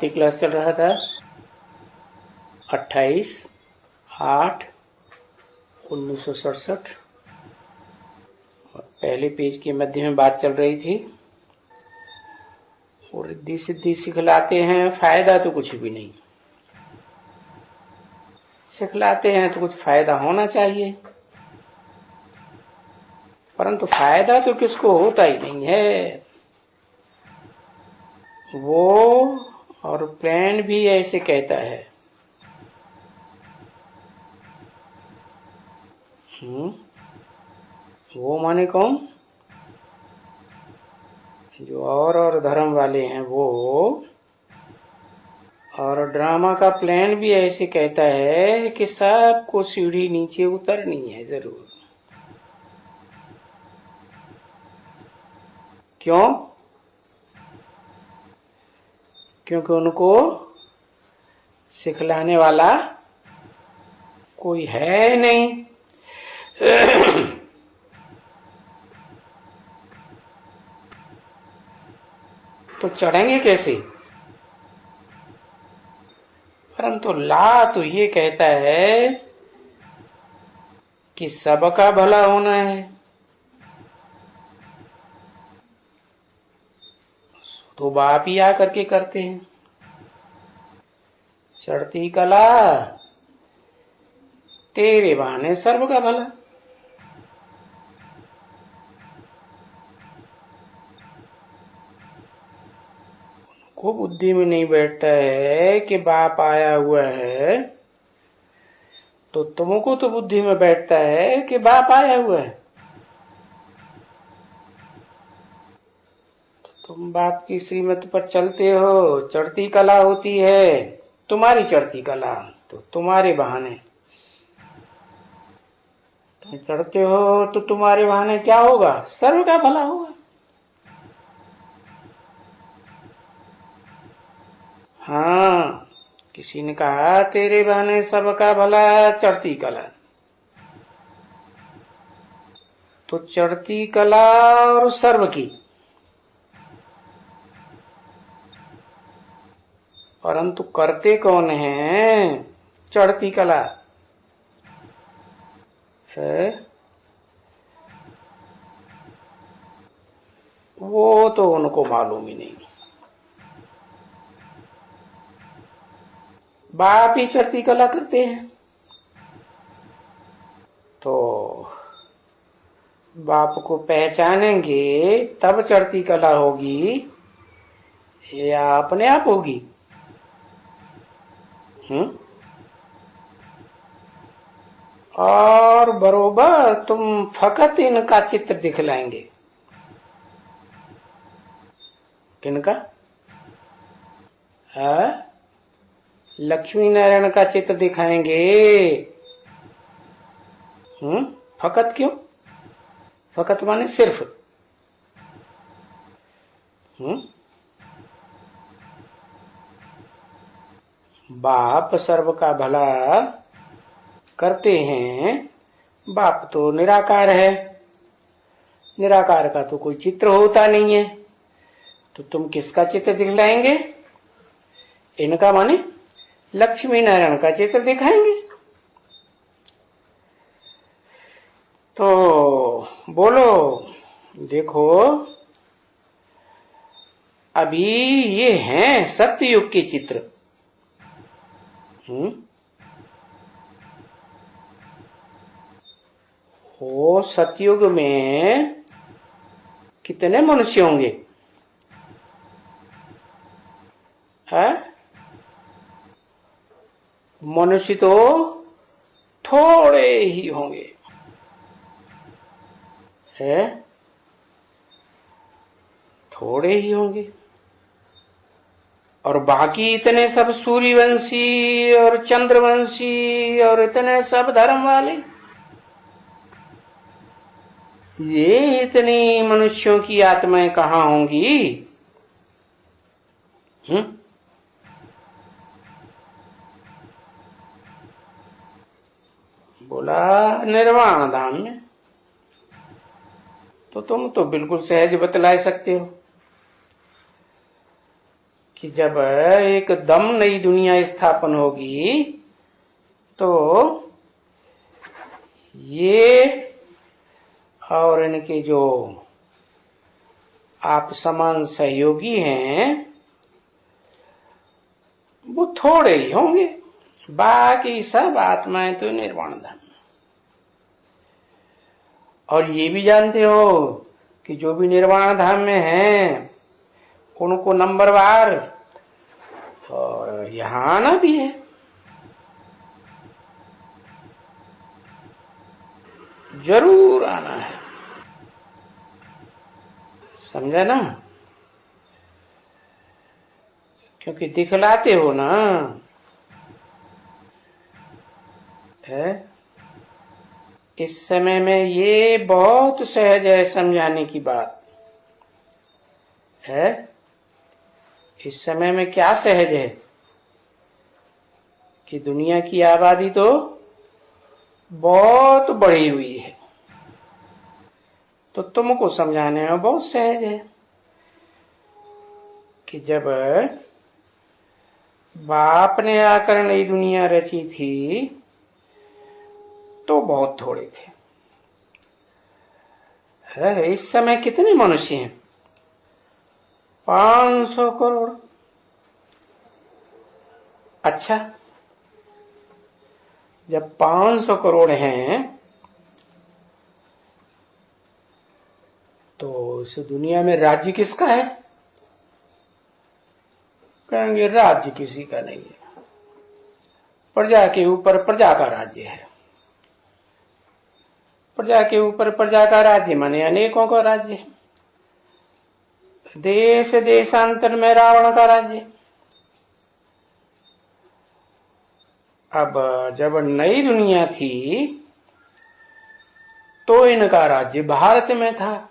Class चल रहा था 28/8/1967 और पहले पेज के मध्य में बात चल रही थी। और रिद्धि सिद्धि सिखलाते हैं, फायदा तो कुछ भी नहीं। सिखलाते हैं तो कुछ फायदा होना चाहिए, परंतु फायदा तो किसको होता ही नहीं है। वो और प्लान भी ऐसे कहता है। वो माने कौन? जो और धर्म वाले हैं वो। और ड्रामा का प्लान भी ऐसे कहता है कि सबको सीढ़ी नीचे उतरनी है जरूर। क्यों? क्योंकि उनको सिखलाने वाला कोई है नहीं। तो चढ़ेंगे कैसे? परंतु ला तो ये कहता है कि सबका भला होना है। तो बाप ही आकर के करते हैं। चढ़ती कला तेरे बहाने सर्व का भला। को बुद्धि में नहीं बैठता है कि बाप आया हुआ है, तो तुमको तो बुद्धि में बैठता है कि बाप आया हुआ है। तो तुम बाप की श्रीमत पर चलते हो। चढ़ती कला होती है तुम्हारी, चढ़ती कला तो तुम्हारे बहाने तुम चढ़ते हो, तो तुम्हारे बहाने क्या होगा? सर्व का भला होगा। हाँ, किसी ने कहा तेरे बहाने सबका भला, चढ़ती कला। तो चढ़ती कला और सर्व की, परंतु करते कौन है? चढ़ती कला है वो तो उनको मालूम ही नहीं। बाप ही चढ़ती कला करते हैं, तो बाप को पहचानेंगे तब चढ़ती कला होगी या अपने आप होगी? और बरोबर तुम फकत इनका चित्र दिखलाएंगे। किनका? लक्ष्मी नारायण का चित्र दिखाएंगे। फकत क्यों? फकत माने सिर्फ। बाप सर्व का भला करते हैं। बाप तो निराकार है, निराकार का तो कोई चित्र होता नहीं है, तो तुम किसका चित्र दिखलाएंगे? इनका माने लक्ष्मी नारायण का चित्र दिखाएंगे। तो बोलो, देखो अभी ये हैं सत्ययुग के चित्र। वो सतयुग में कितने मनुष्य होंगे? मनुष्य तो थोड़े ही होंगे। थोड़े ही होंगे। और बाकी इतने सब सूर्यवंशी और चंद्रवंशी और इतने सब धर्म वाले, ये इतनी मनुष्यों की आत्माएं कहाँ होंगी? बोला निर्वाण धाम में। तो तुम तो बिल्कुल सहज बतला सकते हो कि जब एकदम नई दुनिया स्थापन होगी तो ये और इनके जो आप समान सहयोगी हैं वो थोड़े ही होंगे, बाकी सब आत्माएं तो निर्वाण धाम। और ये भी जानते हो कि जो भी निर्वाण धाम में हैं उनको नंबरवार और यहां आना भी है। जरूर आना है, समझा ना? क्योंकि दिखलाते हो ना है। इस समय में ये बहुत सहज है समझाने की बात है। इस समय में क्या सहज है कि दुनिया की आबादी तो बहुत बढ़ी हुई है, तो तुमको समझाने में बहुत सहज है कि जब बाप ने आकर नई दुनिया रची थी तो बहुत थोड़े थे। है इस समय कितने मनुष्य हैं? 500 करोड़। अच्छा, जब 500 करोड़ हैं तो इस दुनिया में राज्य किसका है? कहेंगे राज्य किसी का नहीं है, प्रजा के ऊपर प्रजा का राज्य है। प्रजा के ऊपर प्रजा का राज्य माने अनेकों का राज्य है। देश देशांतर में रावण का राज्य। अब जब नई दुनिया थी तो इनका राज्य भारत में था,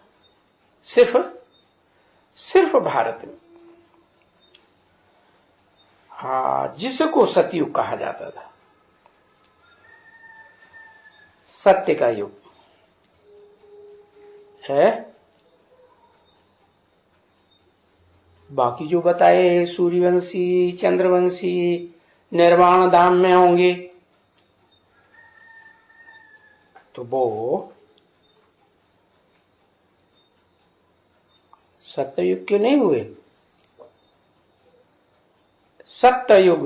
सिर्फ भारत में। हाँ, जिसको सतयुग कहा जाता था, सत्य का युग है। बाकी जो बताए सूर्यवंशी चंद्रवंशी निर्वाण धाम में होंगे तो वो सत्ययुग के नहीं हुए। सत्ययुग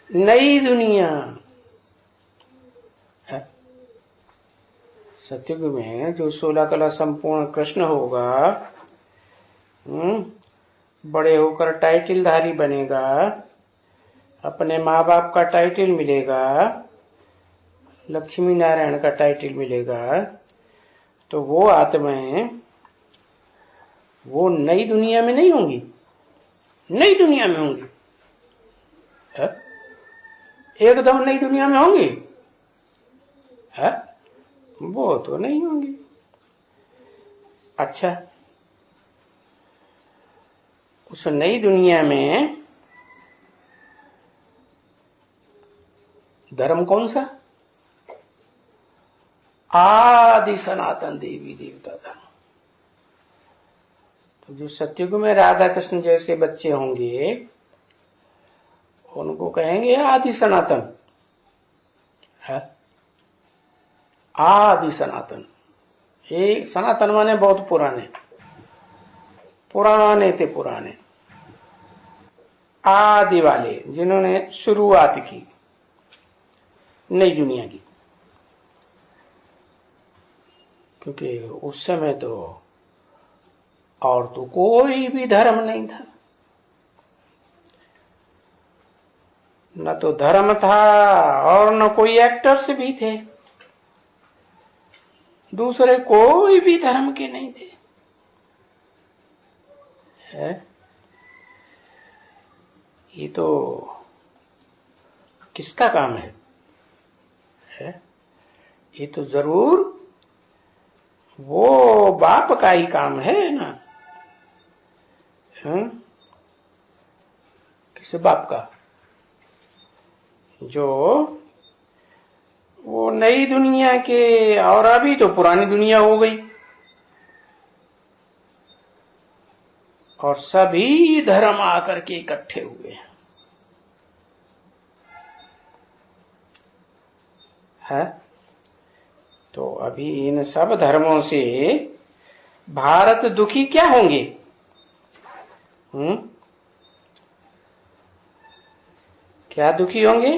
नई दुनिया है। सतयुग में जो 16 कला संपूर्ण कृष्ण होगा, बड़े होकर टाइटलधारी बनेगा, अपने माँ बाप का टाइटल मिलेगा, लक्ष्मी नारायण का टाइटल मिलेगा, तो वो आत्माएं वो नई दुनिया में नहीं होंगी, नई दुनिया में होंगी। है? एकदम नई दुनिया में होंगी? है? वो तो नहीं होंगी। अच्छा, उस नई दुनिया में धर्म कौन सा? आदि सनातन देवी देवता धर्म। तो जो सतयुग में राधा कृष्ण जैसे बच्चे होंगे उनको कहेंगे आदि सनातन है। आदि सनातन, एक सनातन माने बहुत पुराने, पुराने थे पुराने, आदि वाले जिन्होंने शुरुआत की नई दुनिया की। क्योंकि उस समय तो और तो कोई भी धर्म नहीं था, न तो धर्म था और न कोई एक्टर्स भी थे, दूसरे कोई भी धर्म के नहीं थे। है? ये तो किसका काम है? ये तो जरूर वो बाप का ही काम है ना। किस बाप का? जो वो नई दुनिया के, और अभी तो पुरानी दुनिया हो गई और सभी धर्म आकर के इकट्ठे हुए है। तो अभी इन सब धर्मों से भारत दुखी क्या होंगे? क्या दुखी होंगे?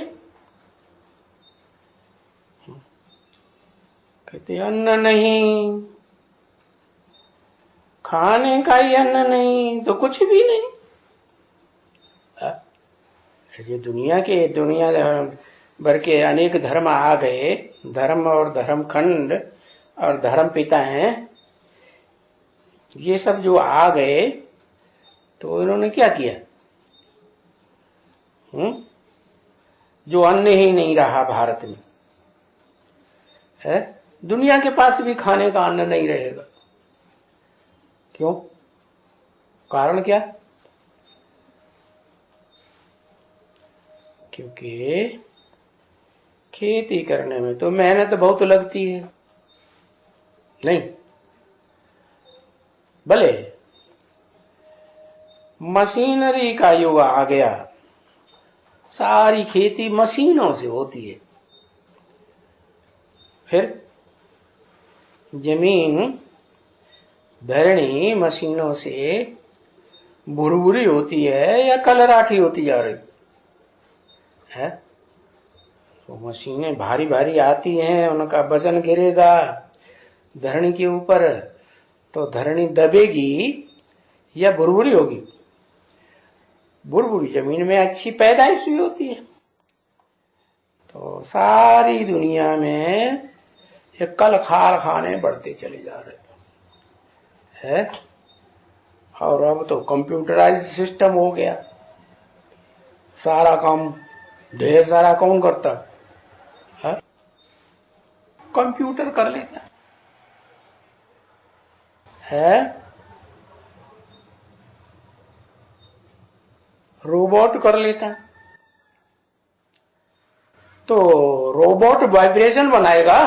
कहते अन्न नहीं, खाने का ही अन्न नहीं तो कुछ भी नहीं। ये दुनिया भर के अनेक धर्म आ गए, धर्म और धर्मखंड और धर्म पिता हैं, ये सब जो आ गए तो इन्होंने क्या किया? जो अन्न ही नहीं रहा भारत में है, दुनिया के पास भी खाने का अन्न नहीं रहेगा। क्यों? कारण क्या? क्योंकि खेती करने में तो मेहनत बहुत लगती है, नहीं? भले मशीनरी का युग आ गया, सारी खेती मशीनों से होती है, फिर जमीन धरणी मशीनों से भुरभुरी होती है या कलराठी होती जा रही है? तो मशीनें भारी भारी आती हैं, उनका वजन गिरेगा धरणी के ऊपर तो धरणी दबेगी या भुरभुरी होगी? भुरभुरी जमीन में अच्छी पैदाइश भी होती है। तो सारी दुनिया में ये कल कारखाने बढ़ते चले जा रहे है। और अब तो कंप्यूटराइज सिस्टम हो गया, सारा काम ढेर सारा कौन करता है? कंप्यूटर कर लेता है, रोबोट कर लेता। तो रोबोट वाइब्रेशन बनाएगा,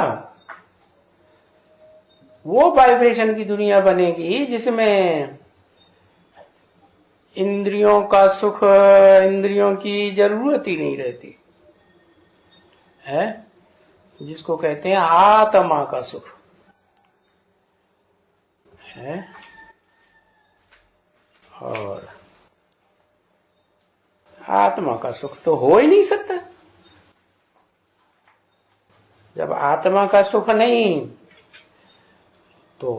वो वाइब्रेशन की दुनिया बनेगी जिसमें इंद्रियों का सुख, इंद्रियों की जरूरत ही नहीं रहती है, जिसको कहते हैं आत्मा का सुख है। और आत्मा का सुख तो हो ही नहीं सकता। जब आत्मा का सुख नहीं तो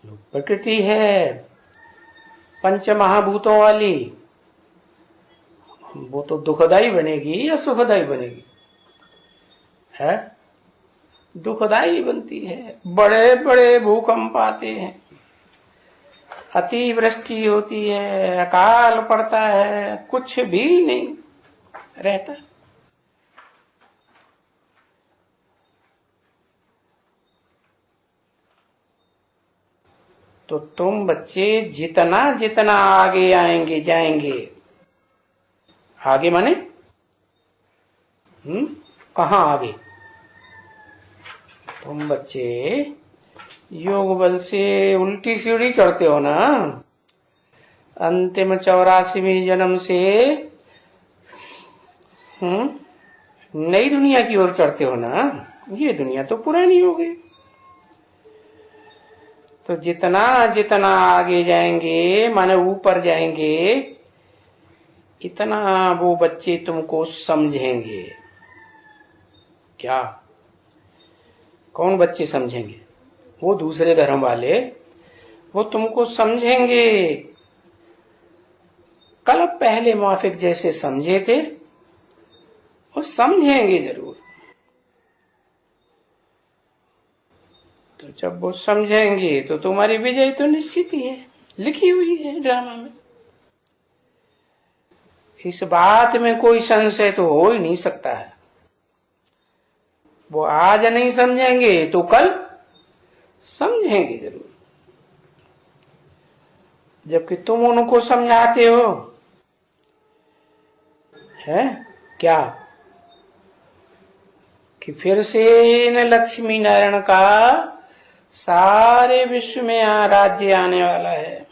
प्रकृति है पंच महाभूतों वाली, वो तो दुखदाई बनेगी या सुखदाई बनेगी? है दुखदाई बनती है। बड़े बड़े भूकंप आते हैं, अतिवृष्टि होती है, अकाल पड़ता है, कुछ भी नहीं रहता। तो तुम बच्चे जितना जितना आगे आएंगे जाएंगे, आगे माने कहाँ आगे? तुम बच्चे योग बल से उल्टी सीढ़ी चढ़ते हो ना, अंतिम 84वें जन्म से नई दुनिया की ओर चढ़ते हो ना। ये दुनिया तो पुरानी हो गई। तो जितना जितना आगे जाएंगे माने ऊपर जाएंगे, इतना वो बच्चे तुमको समझेंगे। क्या? कौन बच्चे समझेंगे? वो दूसरे धर्म वाले, वो तुमको समझेंगे। कल पहले माफिक जैसे समझे थे वो समझेंगे जरूर। तो जब वो समझेंगे तो तुम्हारी विजय तो निश्चित ही है, लिखी हुई है ड्रामा में। इस बात में कोई संशय तो हो ही नहीं सकता है। वो आज नहीं समझेंगे तो कल समझेंगे जरूर। जबकि तुम उनको समझाते हो है क्या कि फिर से इन लक्ष्मी नारायण का सारे विश्व में यहाँ राज्य आने वाला है।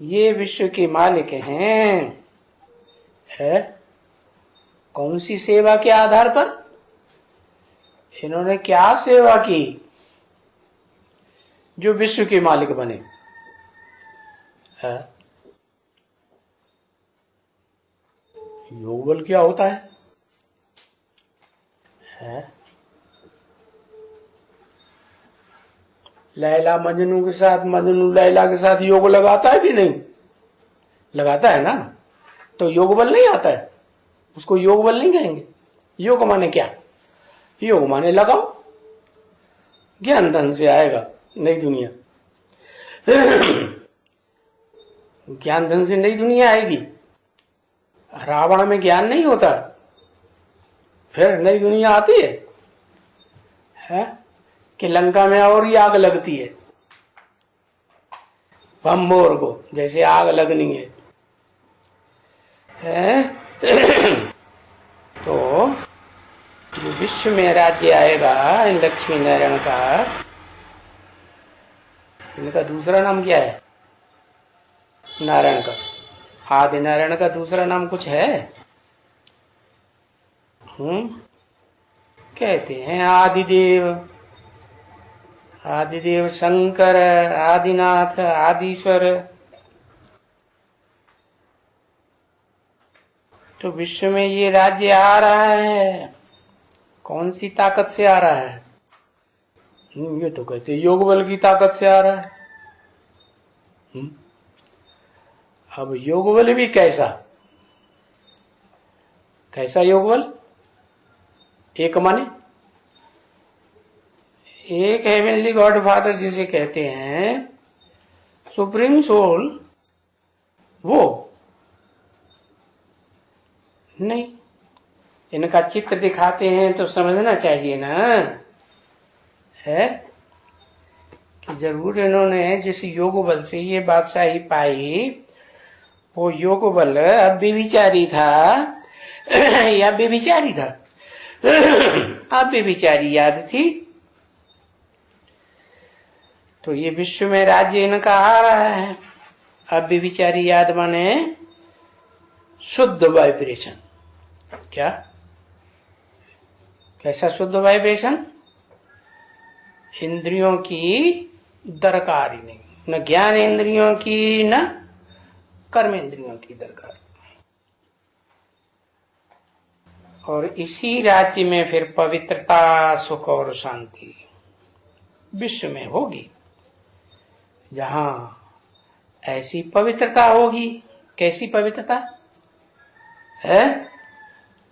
ये विश्व के मालिक हैं। है कौन सी सेवा के आधार पर? इन्होंने क्या सेवा की जो विश्व के मालिक बने? है योग बल क्या होता है? लैला मजनू के साथ, मजनू लैला के साथ योग लगाता है कि नहीं? लगाता है ना। तो योग बल नहीं आता है, उसको योग बल नहीं कहेंगे। योग माने क्या? योग माने लगाओ, ज्ञान धन से आएगा नई दुनिया। ज्ञान धन से नई दुनिया आएगी। रावण में ज्ञान नहीं होता, फिर नई दुनिया आती है कि लंका में और ही आग लगती है भम्बोर को, जैसे आग लगनी है। तो जो विश्व में राज्य आएगा इन लक्ष्मी नारायण का, इनका दूसरा नाम क्या है? नारायण का, आदि नारायण का दूसरा नाम कुछ है? कहते हैं आदिदेव, आदिदेव शंकर, आदिनाथ, आदिश्वर। तो विश्व में ये राज्य आ रहा है, कौन सी ताकत से आ रहा है? ये तो कहते योग बल की ताकत से आ रहा है। अब योग बल भी कैसा? कैसा योग बल? एक माने एक हेवनली गॉड फादर जिसे कहते हैं, सुप्रीम सोल, वो नहीं। इनका चित्र दिखाते हैं तो समझना चाहिए ना, है कि जरूर इन्होंने जिस योग बल से ये बादशाही पाई, वो योग बल अब बेविचारी था या बेविचारी था? अब बेविचारी याद थी। तो ये विश्व में राज्य इनका आ रहा है। अब बेविचारी याद माने शुद्ध वाइब्रेशन। क्या? कैसा शुद्ध वाइब्रेशन? इंद्रियों की दरकार ही नहीं, न ज्ञान इंद्रियों की, न कर्म इंद्रियों की दरकार। और इसी राज्य में फिर पवित्रता, सुख और शांति विश्व में होगी, जहां ऐसी पवित्रता होगी। कैसी पवित्रता है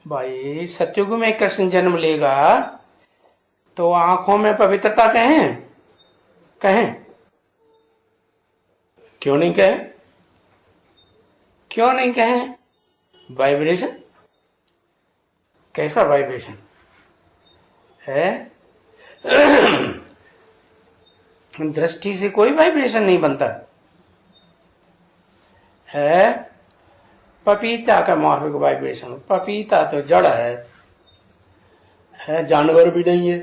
भाई? सतयुग में कृष्ण जन्म लेगा तो आंखों में पवित्रता कहें? कहें? क्यों नहीं कहें? क्यों नहीं कहें? वाइब्रेशन, कैसा वाइब्रेशन है? दृष्टि से कोई वाइब्रेशन नहीं बनता है। पपीता का माफिक वाइब्रेशन, पपीता तो जड़ है, जानवर भी नहीं है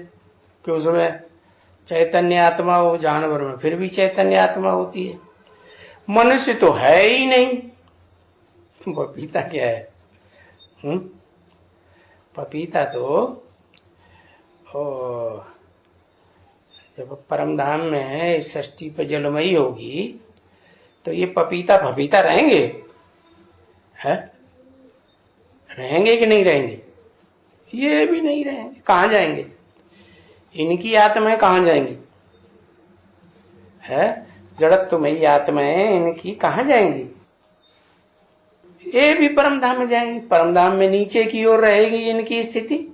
कि उसमें चैतन्य आत्मा हो। जानवर में फिर भी चैतन्य आत्मा होती है, मनुष्य तो है ही नहीं। पपीता क्या है? पपीता तो जब परम धाम में षष्ठी पर जलमयी होगी तो ये पपीता फपीता रहेंगे? है रहेंगे कि नहीं रहेंगे? ये भी नहीं रहेंगे। कहां जाएंगे? इनकी आत्माएं कहां जाएंगी? है जड़त्वमयी आत्माएं इनकी कहां जाएंगी? ये भी परम धाम में जाएंगी। परम धाम में नीचे की ओर रहेगी इनकी स्थिति,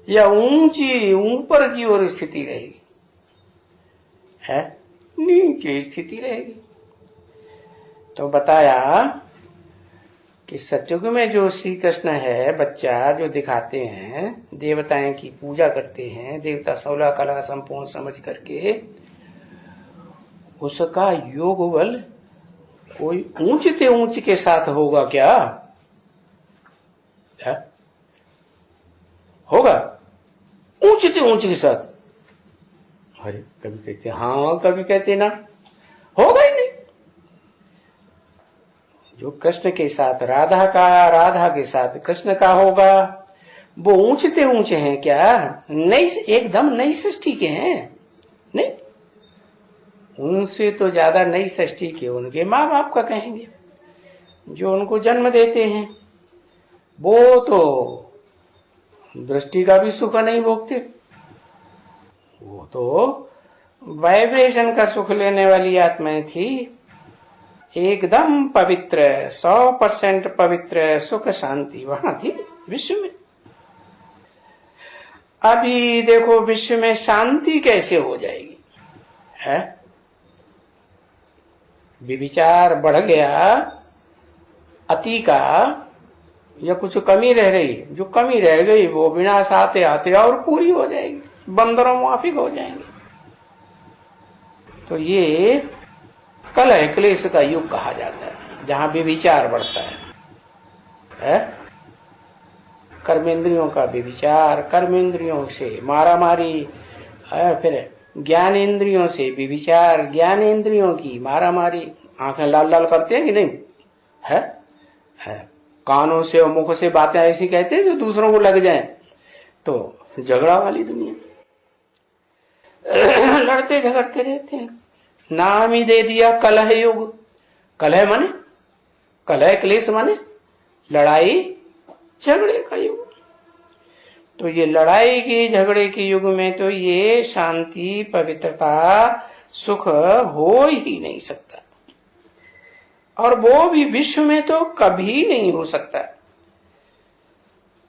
या ऊंची ऊपर की ओर स्थिति रहेगी? है नीचे स्थिति रहेगी। तो बताया कि सतयुग में जो श्री कृष्ण है बच्चा जो दिखाते हैं, देवताएं की पूजा करते हैं, देवता 16 कला संपूर्ण समझ करके, उसका योग बल कोई ऊंचते ऊंच के साथ होगा क्या? होगा ऊंचते ऊंच के साथ? अरे कभी कहते हाँ, कभी कहते ना, होगा ही नहीं। जो कृष्ण के साथ राधा का, राधा के साथ कृष्ण का होगा, वो ऊंचते ऊंचे हैं क्या? नई, एकदम नई सृष्टि के हैं। नहीं, उनसे तो ज्यादा नई सृष्टि के उनके माँ बाप का कहेंगे, जो उनको जन्म देते हैं। वो तो दृष्टि का भी सुख नहीं भोगते, वो तो वाइब्रेशन का सुख लेने वाली आत्माएं थी। एकदम पवित्र, 100% पवित्र सुख शांति वहां थी विश्व में। अभी देखो विश्व में शांति कैसे हो जाएगी? है विचार बढ़ गया अति का, या कुछ कमी रह रही? जो कमी रह गई वो विनाश आते आते और पूरी हो जाएगी, बंदरों माफिक हो जाएंगे। तो ये कलह क्लेश का युग कहा जाता है, जहां विचार बढ़ता है? कर्मेंद्रियों का विचार, कर्मेंद्रियों से मारामारी, फिर ज्ञानेंद्रियों से विचार, ज्ञानेंद्रियों की मारामारी। आंखें लाल लाल करते हैं कि नहीं? है कानों से और मुख से बातें ऐसी कहते हैं जो दूसरों को लग जाएं, तो झगड़ा वाली दुनिया। लड़ते झगड़ते रहते हैं, नाम ही दे दिया कलह युग। कलह माने, कलह क्लेश माने लड़ाई झगड़े का युग। तो ये लड़ाई की झगड़े के युग में तो ये शांति, पवित्रता, सुख हो ही नहीं सकता, और वो भी विश्व में तो कभी नहीं हो सकता।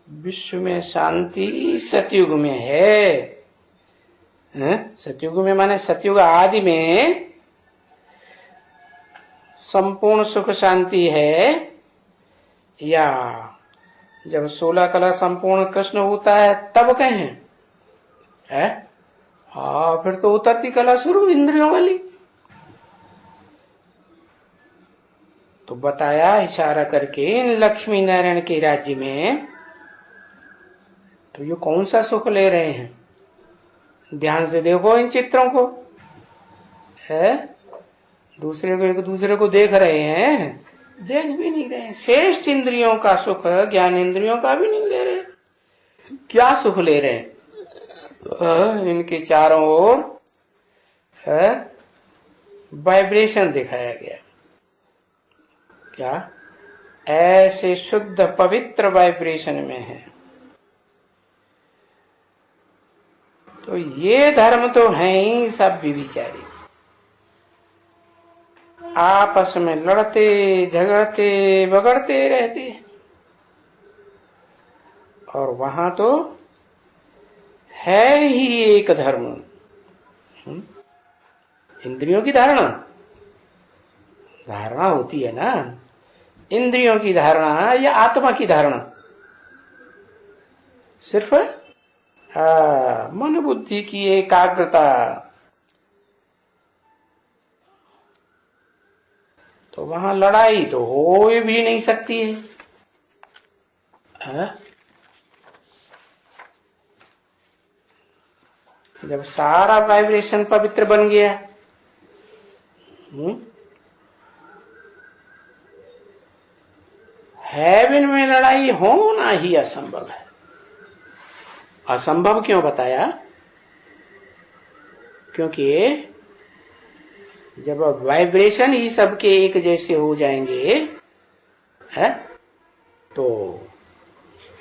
विश्व में शांति सतयुग में है। सतयुग में माने सतयुग आदि में संपूर्ण सुख शांति है, या जब 16 कला संपूर्ण कृष्ण होता है तब कहें? हाँ, फिर तो उतरती कला शुरू इंद्रियों वाली। तो बताया इशारा करके इन लक्ष्मी नारायण के राज्य में तो ये कौन सा सुख ले रहे हैं? ध्यान से देखो इन चित्रों को। है दूसरे को, एक दूसरे को देख रहे हैं? देख भी नहीं रहे। श्रेष्ठ इंद्रियों का सुख ज्ञान इंद्रियों का भी नहीं ले रहे। क्या सुख ले रहे हैं? इनके चारों ओर वाइब्रेशन दिखाया गया। क्या? ऐसे शुद्ध पवित्र वाइब्रेशन में है। तो ये धर्म तो है ही सब विचारी, आपस में लड़ते झगड़ते बगड़ते रहते हैं। और वहां तो है ही एक धर्म, इंद्रियों की धारणा। धारणा होती है ना, इंद्रियों की धारणा या आत्मा की धारणा? सिर्फ मन बुद्धि की एकाग्रता। तो वहां लड़ाई तो हो भी नहीं सकती है। जब सारा वाइब्रेशन पवित्र बन गया, हेवन में लड़ाई होना ही असंभव है। असंभव क्यों बताया? क्योंकि जब वाइब्रेशन ही सबके एक जैसे हो जाएंगे, है तो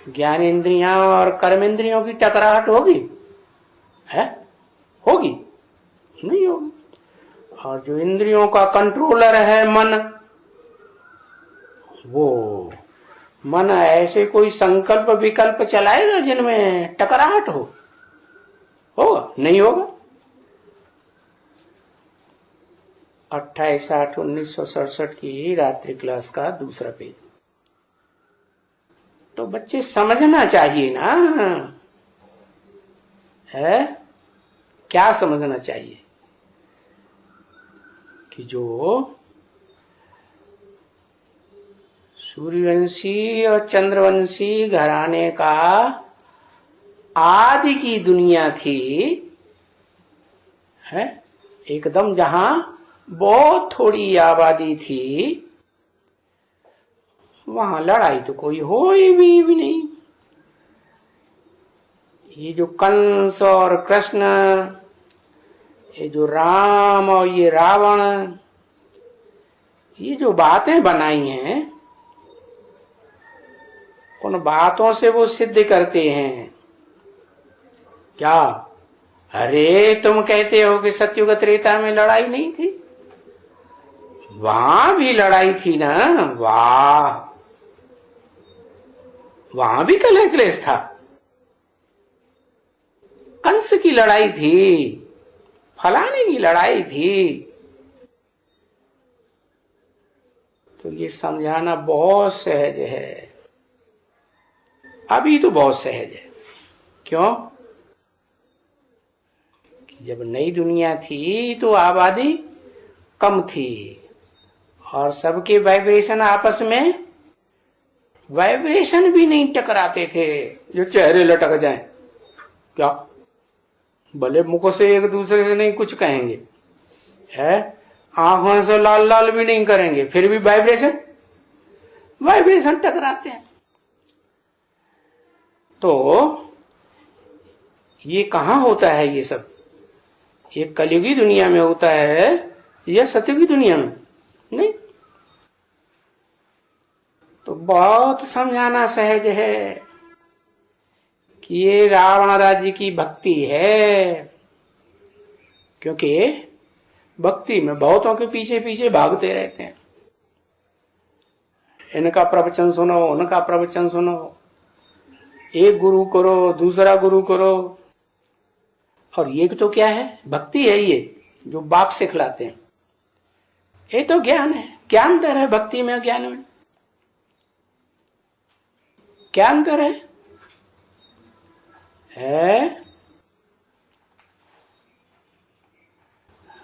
ज्ञान इंद्रियां और कर्म इंद्रियों की टकराहट होगी? है होगी? नहीं होगी। और जो इंद्रियों का कंट्रोलर है मन, वो मन ऐसे कोई संकल्प विकल्प चलाएगा जिनमें टकराहट हो? होगा? नहीं होगा। 28/8/1967 की रात्रि क्लास का दूसरा पेज। तो बच्चे समझना चाहिए ना, है क्या समझना चाहिए? कि जो सूर्यवंशी और चंद्रवंशी घराने का आदि की दुनिया थी, है। एकदम जहां बहुत थोड़ी आबादी थी वहां लड़ाई तो कोई हो ही भी नहीं। ये जो कंस और कृष्ण, ये जो राम और ये रावण, ये जो बातें बनाई हैं उन बातों से वो सिद्ध करते हैं क्या? अरे तुम कहते हो कि सतयुग त्रेता में लड़ाई नहीं थी, वहां भी लड़ाई थी ना। वाह, वहां भी कलह क्लेश था। कंस की लड़ाई थी, फलाने की लड़ाई थी। तो ये समझाना बहुत सहज है, अभी तो बहुत सहज है। क्यों? जब नई दुनिया थी तो आबादी कम थी और सबके वाइब्रेशन आपस में वाइब्रेशन भी नहीं टकराते थे जो चेहरे लटक जाएं। क्या भले मुख से एक दूसरे से नहीं कुछ कहेंगे, है आंखों से लाल लाल भी नहीं करेंगे, फिर भी वाइब्रेशन टकराते हैं। तो ये कहां होता है? ये सब ये कलयुगी दुनिया में होता है या सतयुगी दुनिया में? नहीं। तो बहुत समझाना सहज है कि ये रावण राज्य की भक्ति है, क्योंकि भक्ति में बहुतों के पीछे पीछे भागते रहते हैं। इनका प्रवचन सुनो, उनका प्रवचन सुनो, एक गुरु करो, दूसरा गुरु करो। और ये तो क्या है? भक्ति है ये जो बाप सिखलाते हैं। ये तो ज्ञान है। क्या अंतर है भक्ति में ज्ञान में? क्या अंतर है?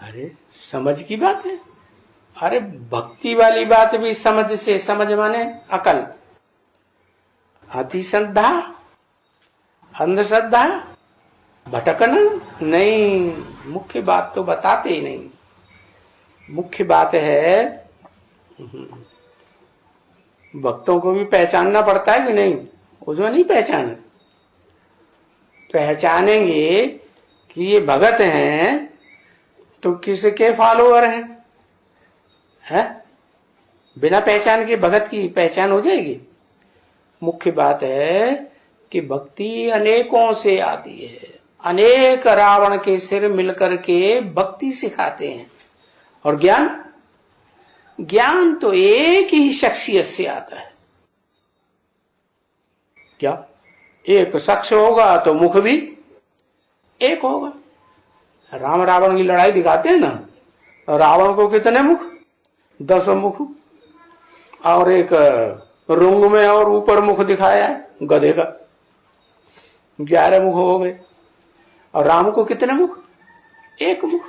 अरे समझ की बात है। अरे भक्ति वाली बात भी समझ से, समझ माने अकल, अति श्रद्धा, अंधश्रद्धा, भटकना नहीं। मुख्य बात तो बताते ही नहीं। मुख्य बात है भक्तों को भी पहचानना पड़ता है कि नहीं? उसमें नहीं पहचानेंगे कि ये भगत हैं तो किसके फॉलोअर हैं? बिना पहचान के भगत की पहचान हो जाएगी? मुख्य बात है कि भक्ति अनेकों से आती है। अनेक रावण के सिर मिलकर के भक्ति सिखाते हैं। और ज्ञान तो एक ही शख्सियत से आता है। क्या? एक शख्स होगा तो मुख भी एक होगा। राम रावण की लड़ाई दिखाते हैं ना, रावण को कितने मुख? 10 मुख। और एक रुंग में और ऊपर मुख दिखाया है गधे का, 11 मुख हो गए। और राम को कितने मुख? 1 मुख।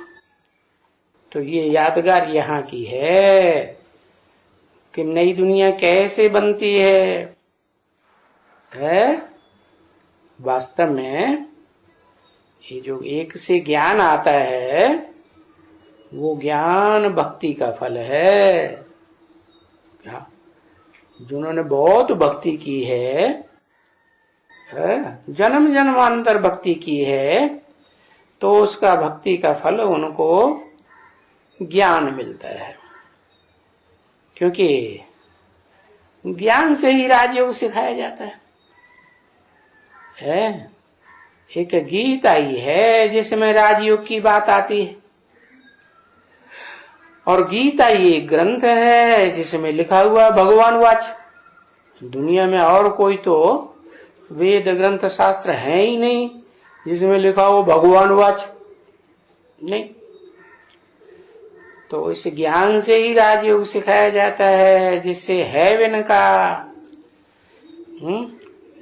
तो ये यादगार यहाँ की है कि नई दुनिया कैसे बनती है? वास्तव में ये जो एक से ज्ञान आता है वो ज्ञान भक्ति का फल है। जिन्होंने बहुत भक्ति की है, जन्म जन्मांतर भक्ति की है, तो उसका भक्ति का फल उनको ज्ञान मिलता है। क्योंकि ज्ञान से ही राजयोग सिखाया जाता है। एक गीत आई है जिसमें राजयोग की बात आती है, और गीता ये ग्रंथ है जिसमें लिखा हुआ भगवान वाच। दुनिया में और कोई तो वेद ग्रंथ शास्त्र है ही नहीं जिसमें लिखा हो भगवान वाच, नहीं। तो इस ज्ञान से ही राजयोग सिखाया जाता है, जिससे हैवन का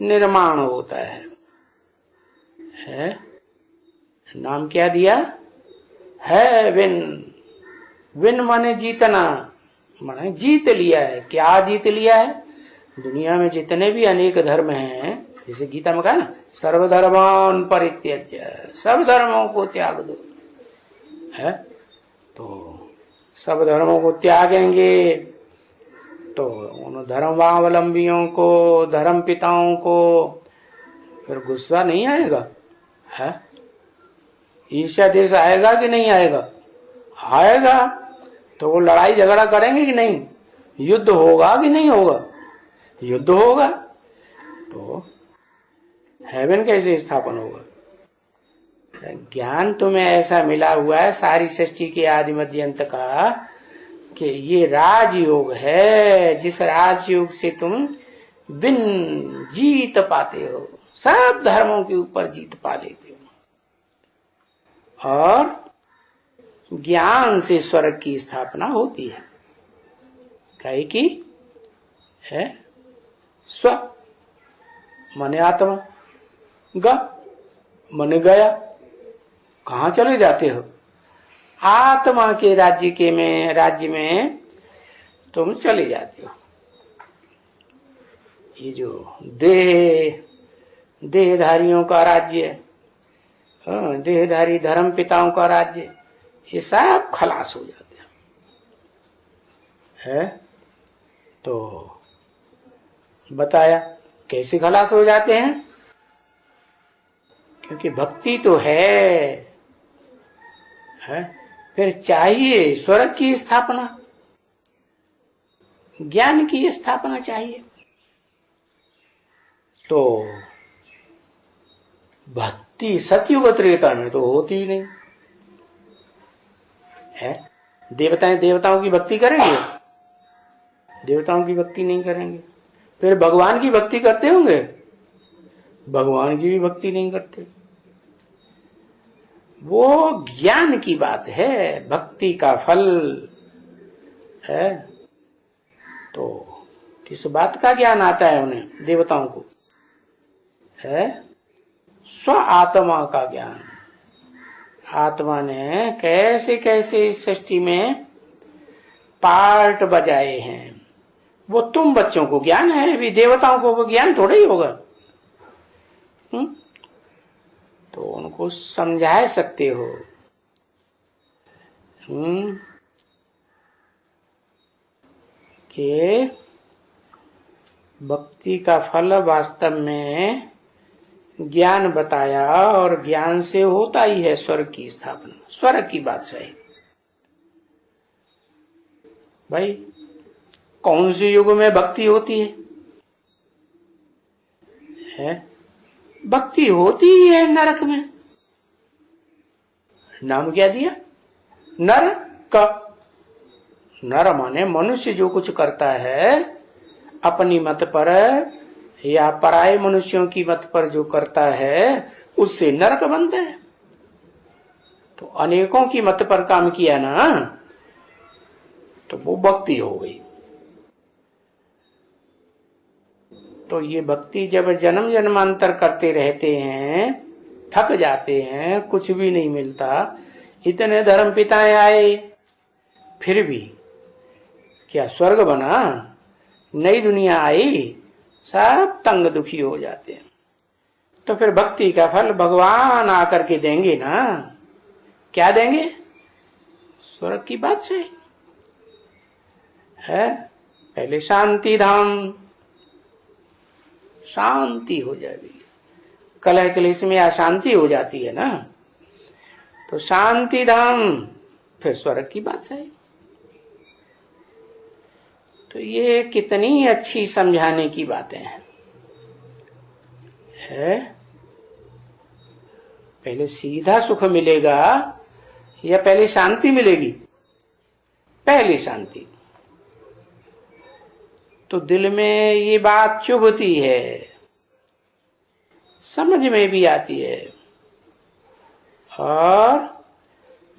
निर्माण होता है। नाम क्या दिया? हैवन। विन माने जीतना, माने जीत लिया है। क्या जीत लिया है? दुनिया में जितने भी अनेक धर्म हैं, जैसे गीता में कहा ना, सर्वधर्मान परित्यज्य, सब धर्मों को त्याग दो। है। तो सब धर्मों को त्यागेंगे तो उन धर्मावलंबियों को, धर्म पिताओं को फिर गुस्सा नहीं आएगा? है, ईर्ष्या देश आएगा कि नहीं आएगा? आएगा। तो वो लड़ाई झगड़ा करेंगे कि नहीं? युद्ध होगा कि नहीं होगा? युद्ध होगा। तो हेवन कैसे स्थापन होगा? ज्ञान तुम्हें ऐसा मिला हुआ है सारी सृष्टि के आदि मध्य अंत का कि ये राजयोग है, जिस राजयोग से तुम बिन जीत पाते हो, सब धर्मों के ऊपर जीत पा लेते हो, और ज्ञान से स्वर्ग की स्थापना होती है। कहे कि है स्व माने आत्मा, ग माने गया। कहाँ चले जाते हो? आत्मा के राज्य में तुम चले जाते हो। ये जो देहधारियों का राज्य है, देहधारी धर्म पिताओं का राज्य, ये सब खलास हो जाते हैं। तो बताया कैसे खलास हो जाते हैं? क्योंकि भक्ति तो है। फिर चाहिए स्वर्ग की स्थापना, ज्ञान की स्थापना चाहिए। तो भक्ति सतयुग त्रेता में तो होती ही नहीं है। देवताओं की भक्ति करेंगे? देवताओं की भक्ति नहीं करेंगे। फिर भगवान की भक्ति करते होंगे? भगवान की भी भक्ति नहीं करते। वो ज्ञान की बात है, भक्ति का फल है। तो किस बात का ज्ञान आता है उन्हें, देवताओं को? है स्व आत्मा का ज्ञान। आत्मा ने कैसे कैसे इस सृष्टि में पार्ट बजाए हैं, वो तुम बच्चों को ज्ञान है, भी देवताओं को वो ज्ञान थोड़ा ही होगा। तो उनको समझा सकते हो। कि भक्ति का फल वास्तव में ज्ञान बताया, और ज्ञान से होता ही है स्वर्ग की स्थापना। स्वर्ग की बात सही भाई। कौन से युग में भक्ति होती है? भक्ति होती ही है नरक में। नाम क्या दिया? नरक। नर माने मनुष्य जो कुछ करता है अपनी मत पर या पराये मनुष्यों की मत पर जो करता है, उससे नरक बनता है। तो अनेकों की मत पर काम किया ना, तो वो भक्ति हो गई। तो ये भक्ति जब जन्म जन्मांतर करते रहते हैं, थक जाते हैं, कुछ भी नहीं मिलता, इतने धर्म पिताएं आए, फिर भी क्या स्वर्ग बना? नई दुनिया आई, सब तंग दुखी हो जाते हैं। तो फिर भक्ति का फल भगवान आकर के देंगे ना। क्या देंगे? स्वर्ग की बात से है। पहले शांति धाम, शांति हो जाएगी। कलह कलेश में अशांति हो जाती है ना, तो शांति धाम, फिर स्वर्ग की बात सही। तो ये कितनी अच्छी समझाने की बातें हैं। पहले सीधा सुख मिलेगा या पहले शांति मिलेगी? पहले शांति। तो दिल में ये बात चुभती है, समझ में भी आती है, और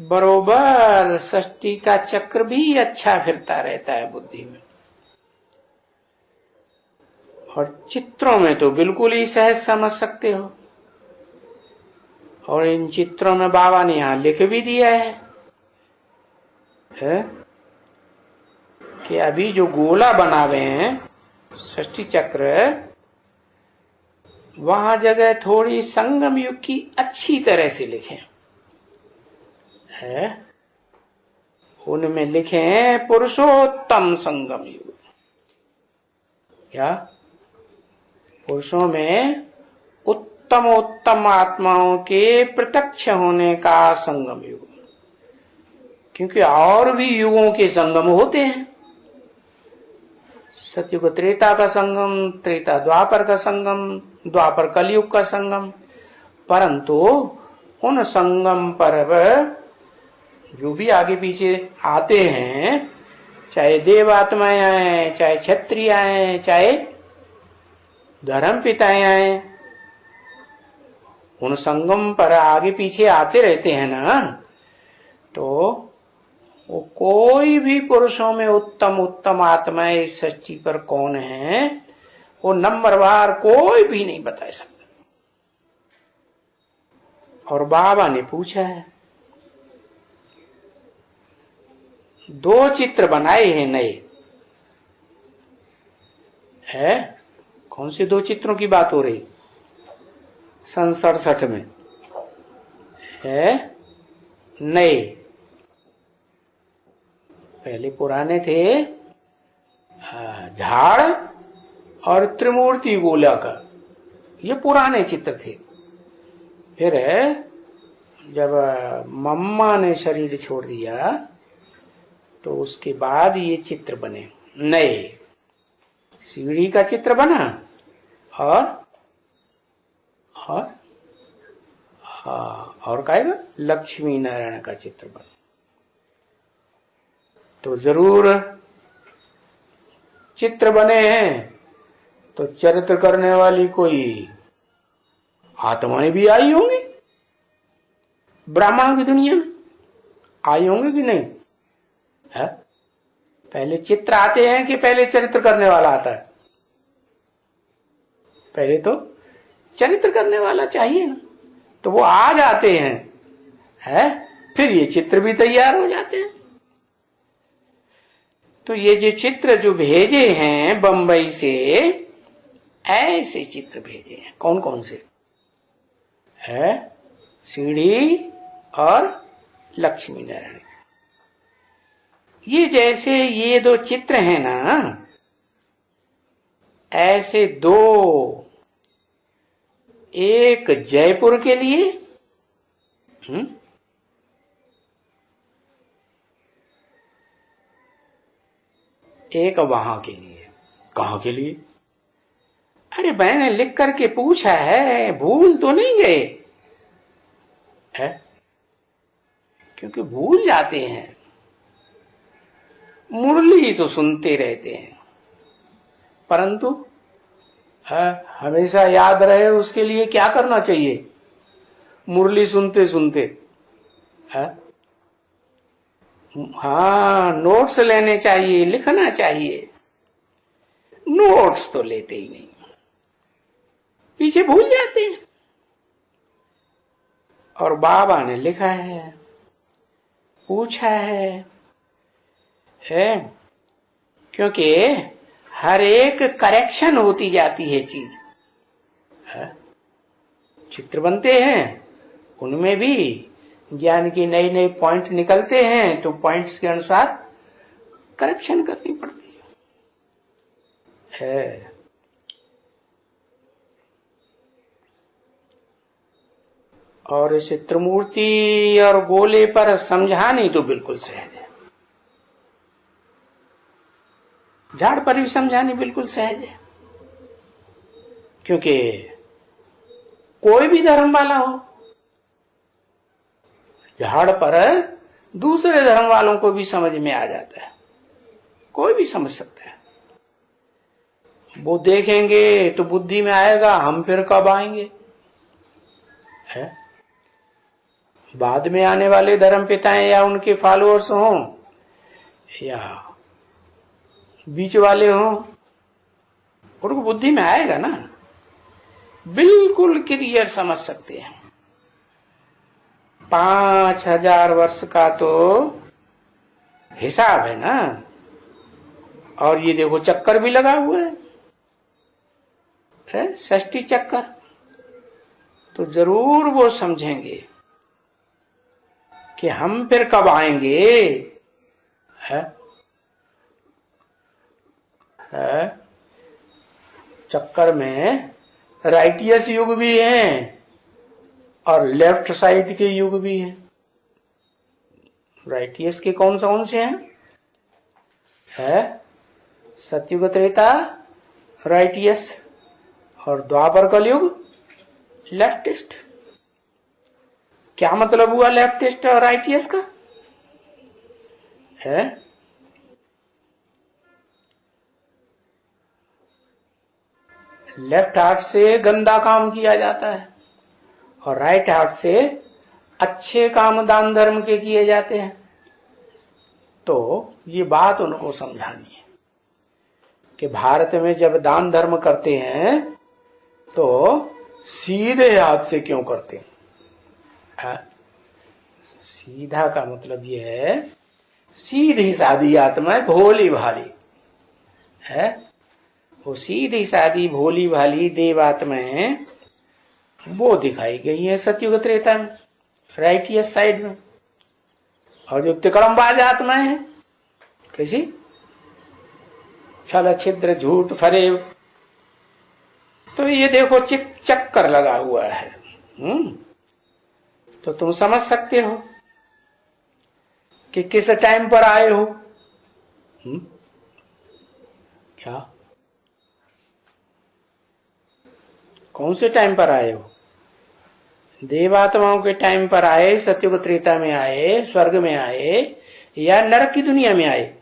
बरोबर सृष्टि का चक्र भी अच्छा फिरता रहता है बुद्धि में। और चित्रों में तो बिल्कुल ही सहज समझ सकते हो। और इन चित्रों में बाबा ने यहां लिख भी दिया है कि अभी जो गोला बनावे हैं सृष्टि चक्र, वहां जगह थोड़ी संगम युग की अच्छी तरह से लिखे है, उनमें लिखे हैं पुरुषोत्तम संगम युग। क्या? पुरुषों में उत्तम आत्माओं के प्रत्यक्ष होने का संगम युग। क्योंकि और भी युगों के संगम होते हैं। सतयुग त्रेता का संगम, त्रेता द्वापर का संगम, द्वापर कलयुग का संगम। परंतु उन संगम पर जो भी आगे पीछे आते हैं, चाहे देव आत्माएं आए, चाहे क्षत्रिय आए, चाहे धर्म पिताएं आए, उन संगम पर आगे पीछे आते रहते हैं ना, तो वो कोई भी पुरुषों में उत्तम आत्माएं इस सृष्टि पर कौन है, वो नंबरवार कोई भी नहीं बता सकता। और बाबा ने पूछा है, 2 चित्र बनाए हैं नए। है? कौन से 2 चित्रों की बात हो रही? सन 67 में है नए। पहले पुराने थे झाड़ और त्रिमूर्ति गोलाकार, ये पुराने चित्र थे। फिर जब मम्मा ने शरीर छोड़ दिया तो उसके बाद ये चित्र बने नए। सीढ़ी का चित्र बना और क्या है, लक्ष्मी नारायण का चित्र बना। तो जरूर चित्र बने हैं तो चरित्र करने वाली कोई आत्माएं भी आई होंगी। ब्राह्मणों की दुनिया में आई होंगी कि नहीं है? पहले चित्र आते हैं कि पहले चरित्र करने वाला आता है? पहले तो चरित्र करने वाला चाहिए ना, तो वो आ जाते हैं, है? फिर ये चित्र भी तैयार हो जाते हैं। तो ये जो चित्र जो भेजे हैं बंबई से, ऐसे चित्र भेजे हैं। कौन कौन से है? सीढ़ी और लक्ष्मी नारायण। ये जैसे ये 2 चित्र हैं ना, ऐसे 2, एक जयपुर के लिए, एक वहां के लिए। कहां के लिए? अरे मैंने लिख करके पूछा है, भूल तो नहीं गए है? क्योंकि भूल जाते हैं, मुरली तो सुनते रहते हैं, परंतु हमेशा याद रहे उसके लिए क्या करना चाहिए? मुरली सुनते सुनते हाँ, नोट्स लेने चाहिए, लिखना चाहिए। नोट्स तो लेते ही नहीं, पीछे भूल जाते हैं। और बाबा ने लिखा है, पूछा है क्योंकि हर एक करेक्शन होती जाती है चीज। चित्र बनते हैं, उनमें भी ज्ञान की नई नई पॉइंट निकलते हैं, तो पॉइंट्स के अनुसार करेक्शन करनी पड़ती है। और इस त्रिमूर्ति और गोले पर समझानी तो बिल्कुल सहज है, झाड़ पर भी समझानी बिल्कुल सहज है। क्योंकि कोई भी धर्म वाला हो, झाड़ पर दूसरे धर्म वालों को भी समझ में आ जाता है, कोई भी समझ सकता है। वो देखेंगे तो बुद्धि में आएगा, हम फिर कब आएंगे है? बाद में आने वाले धर्म पिताएं या उनके फॉलोअर्स हों या बीच वाले हों, उनको बुद्धि में आएगा ना, बिल्कुल क्लियर समझ सकते हैं। 5000 वर्ष का तो हिसाब है ना, और ये देखो चक्कर भी लगा हुआ है, षष्ठी चक्कर। तो जरूर वो समझेंगे कि हम फिर कब आएंगे, है? चक्कर में राइटियस युग भी हैं और लेफ्ट साइड के युग भी हैं। राइटियस के कौन से हैं? सतयुग त्रेता राइटियस और द्वापर कलयुग लेफ्टिस्ट। क्या मतलब हुआ लेफ्टिस्ट और राइटियस का? है लेफ्ट हाथ से गंदा काम किया जाता है और राइट हाथ से अच्छे काम दान धर्म के किए जाते हैं। तो ये बात उनको समझानी है कि भारत में जब दान धर्म करते हैं तो सीधे हाथ से क्यों करते हैं? सीधा का मतलब ये है सीधी सादी आत्मा भोली भाली है। वो सीधी सादी भोली भाली देव आत्माएं वो दिखाई गई है सतयुग त्रेता में राइटियस साइड में। और जो तिकड़मबाज आत्माएं हैं कैसी, छल छिद्र झूठ फरेब, तो ये देखो चक्कर लगा हुआ है। तो तुम समझ सकते हो कि किस टाइम पर आए हो। क्या कौन से टाइम पर आए हो? देवात्माओं के टाइम पर आए, सतयुग त्रेता में आए, स्वर्ग में आए या नरक की दुनिया में आए?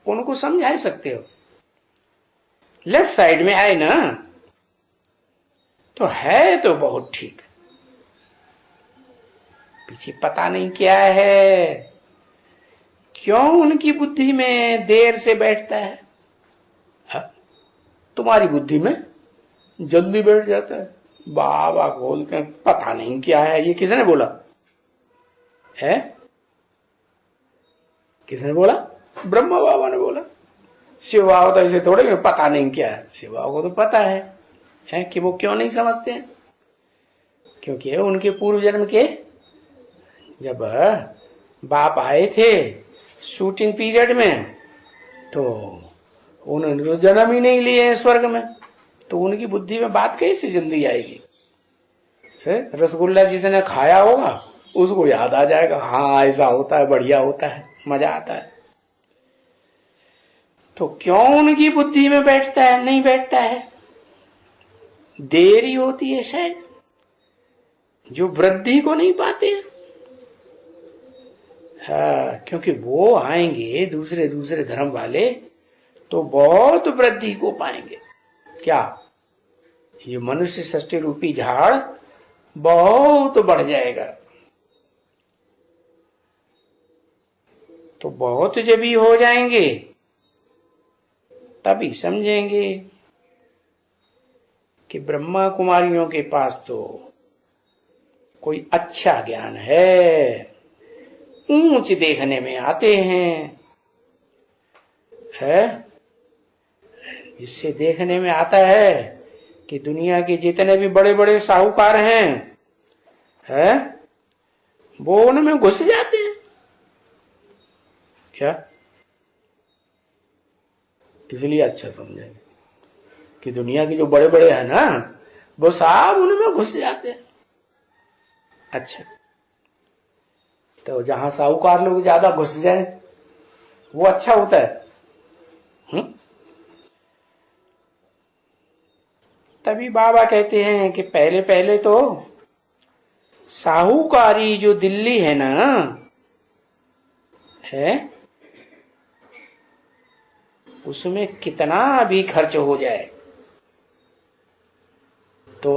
उनको समझा सकते हो। लेफ्ट साइड में आए ना तो है तो बहुत ठीक, पीछे पता नहीं क्या है, क्यों उनकी बुद्धि में देर से बैठता है। तुम्हारी बुद्धि में जल्दी बैठ जाता है। बाबा खोलते हैं पता नहीं क्या है। ये किसने बोला है? किसने बोला? ब्रह्मा बाबा ने बोला। शिव बाबा तो ऐसे थोड़े पता नहीं क्या है, शिव बाबा को तो पता है कि वो क्यों नहीं समझते हैं? क्योंकि उनके पूर्व जन्म के जब बाप आए थे शूटिंग पीरियड में तो उन्होंने तो जन्म ही नहीं लिए हैं स्वर्ग में, तो उनकी बुद्धि में बात कैसे जल्दी आएगी? रसगुल्ला जिसने खाया होगा उसको याद आ जाएगा, हाँ ऐसा होता है, बढ़िया होता है, मजा आता है। तो क्यों उनकी बुद्धि में बैठता है? नहीं बैठता है, देरी होती है शायद, जो वृद्धि को नहीं पाते हैं। हाँ, क्योंकि वो आएंगे दूसरे दूसरे धर्म वाले तो बहुत वृद्धि को पाएंगे। क्या ये मनुष्य सृष्टि रूपी झाड़ बहुत बढ़ जाएगा। तो बहुत जब ही हो जाएंगे तभी समझेंगे कि ब्रह्मा कुमारियों के पास तो कोई अच्छा ज्ञान है, ऊंच देखने में आते हैं, है जिससे देखने में आता है कि दुनिया के जितने भी बड़े बड़े साहूकार हैं वो उनमें घुस जाते हैं। क्या इसलिए अच्छा समझेंगे कि दुनिया के जो बड़े बड़े हैं ना वो सब उनमें घुस जाते हैं। अच्छा, तो जहां साहूकार लोग ज्यादा घुस जाए वो अच्छा होता है। तभी बाबा कहते हैं कि पहले पहले तो साहूकारी जो दिल्ली है ना है उसमें कितना भी खर्च हो जाए तो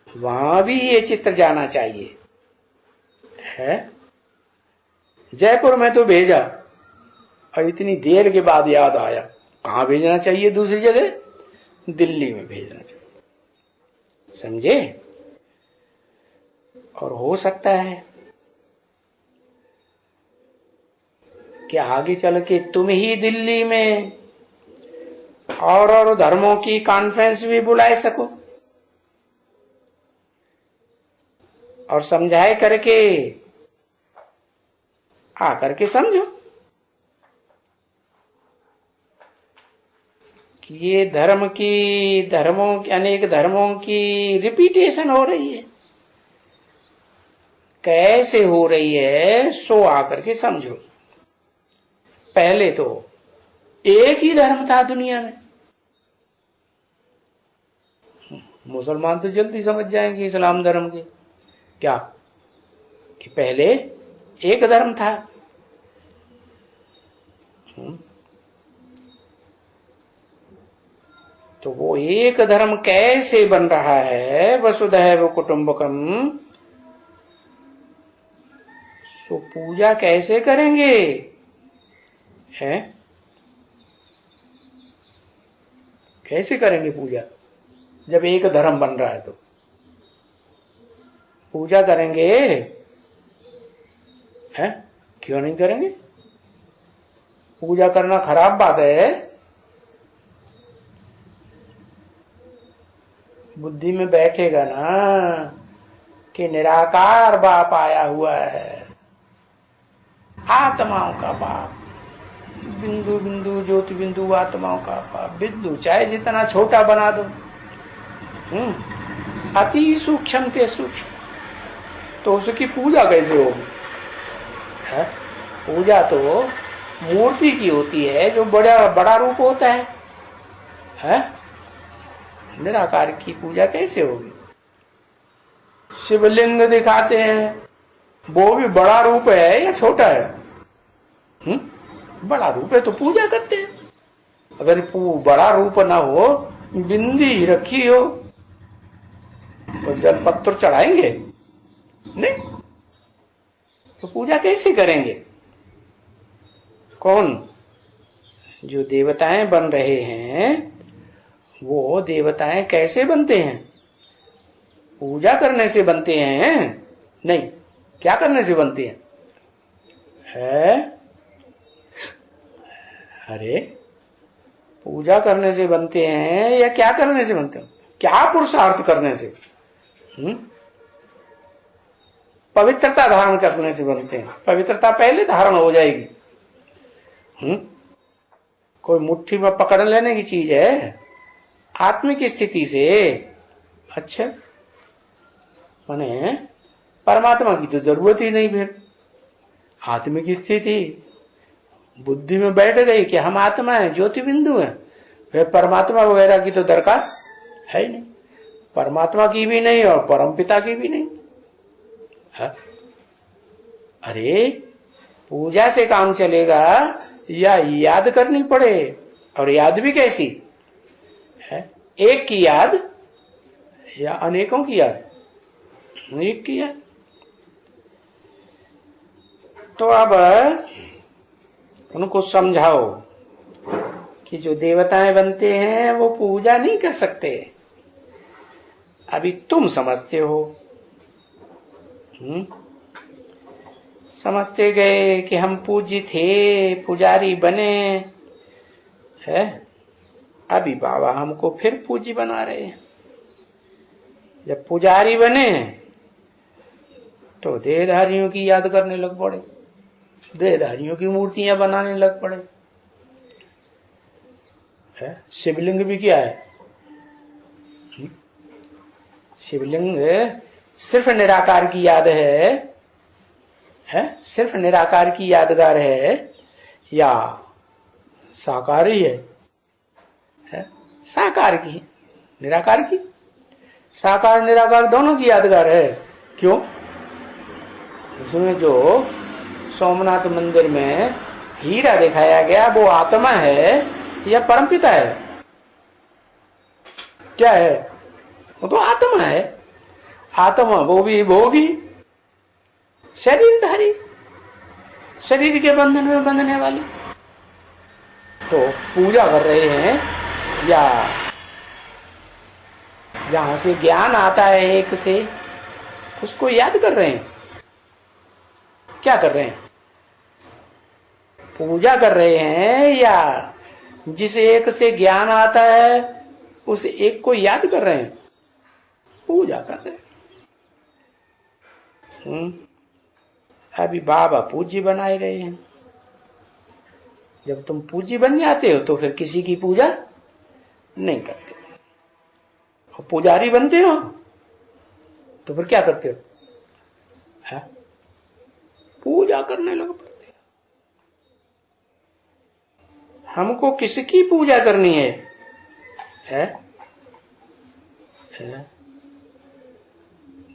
वहां भी ये चित्र जाना चाहिए। है जयपुर में तो भेजा और इतनी देर के बाद याद आया कहां भेजना चाहिए, दूसरी जगह दिल्ली में भेजना चाहिए। समझे? और हो सकता है कि आगे चल के तुम ही दिल्ली में और धर्मों की कॉन्फ्रेंस भी बुला सको और समझाए करके आकर के समझो कि ये अनेक धर्मों की रिपीटेशन हो रही है। कैसे हो रही है सो आकर के समझो। पहले तो एक ही धर्म था दुनिया में। मुसलमान तो जल्दी समझ जाएंगे इस्लाम धर्म के क्या, कि पहले एक धर्म था। तो वो एक धर्म कैसे बन रहा है, वसुधैव कुटुंबकम, सो पूजा कैसे करेंगे है? कैसे करेंगे पूजा जब एक धर्म बन रहा है? तो पूजा करेंगे है? क्यों नहीं करेंगे? पूजा करना खराब बात है? बुद्धि में बैठेगा ना कि निराकार बाप आया हुआ है, आत्माओं का बाप, बिंदु बिंदु ज्योति बिंदु आत्माओं का बाप। बिंदु चाहे जितना छोटा बना दो, अति सूक्ष्म ते सूक्ष्म, तो उसकी पूजा कैसे होगी? पूजा तो मूर्ति की होती है जो बड़ा बड़ा रूप होता है? निराकार की पूजा कैसे होगी? शिवलिंग दिखाते हैं, वो भी बड़ा रूप है या छोटा है? बड़ा रूप है तो पूजा करते हैं। अगर बड़ा रूप ना हो, बिंदी रखी हो, तो जल पत्र चढ़ाएंगे नहीं? तो पूजा कैसे करेंगे? कौन? जो देवताएं बन रहे हैं, वो देवताएं कैसे बनते हैं? पूजा करने से बनते हैं? नहीं, क्या करने से बनते हैं? अरे पूजा करने से बनते हैं या क्या करने से बनते हैं? क्या पुरुषार्थ करने से? पवित्रता धारण करने से बनते हैं। पवित्रता पहले धारण हो जाएगी। कोई मुट्ठी में पकड़ लेने की चीज है? आत्मिक स्थिति से। अच्छा, माने परमात्मा की तो जरूरत ही नहीं। फिर आत्मिक स्थिति बुद्धि में बैठ गई कि हम आत्मा है, ज्योति बिंदु है, फिर परमात्मा वगैरह की तो दरकार है ही नहीं। परमात्मा की भी नहीं और परमपिता की भी नहीं है? अरे पूजा से काम चलेगा या याद करनी पड़े? और याद भी कैसी है? एक की याद या अनेकों की याद? एक की याद। तो अब उनको समझाओ कि जो देवताएं बनते हैं वो पूजा नहीं कर सकते। अभी तुम समझते हो, समझते गए कि हम पूज्य थे, पुजारी बने है। अभी बाबा हमको फिर पूज्य बना रहे हैं। जब पुजारी बने तो देहधारियों की याद करने लग पड़े, देहधारियों की मूर्तियां बनाने लग पड़े। शिवलिंग भी क्या है? शिवलिंग सिर्फ निराकार की याद है? सिर्फ निराकार की यादगार है या साकार ही है? साकार की, निराकार की। साकार निराकार दोनों की यादगार है। क्यों? उसमें जो सोमनाथ मंदिर में हीरा दिखाया गया वो आत्मा है या परमपिता है? क्या है? वो तो आत्मा है। आत्मा वो भी भोगी, शरीरधारी, शरीर के बंधन में बंधने वाली। तो पूजा कर रहे हैं या जहां से ज्ञान आता है एक से, उसको याद कर रहे हैं? क्या कर रहे हैं? पूजा कर रहे हैं या जिस एक से ज्ञान आता है उस एक को याद कर रहे हैं? पूजा कर रहे हैं। अभी बाबा पूज्य बनाए रहे हैं। जब तुम पूज्य बन जाते हो तो फिर किसी की पूजा नहीं करते, और पुजारी बनते हो तो फिर क्या करते हो? है? पूजा करने लग पड़ते हो। हमको किसकी पूजा करनी है? है?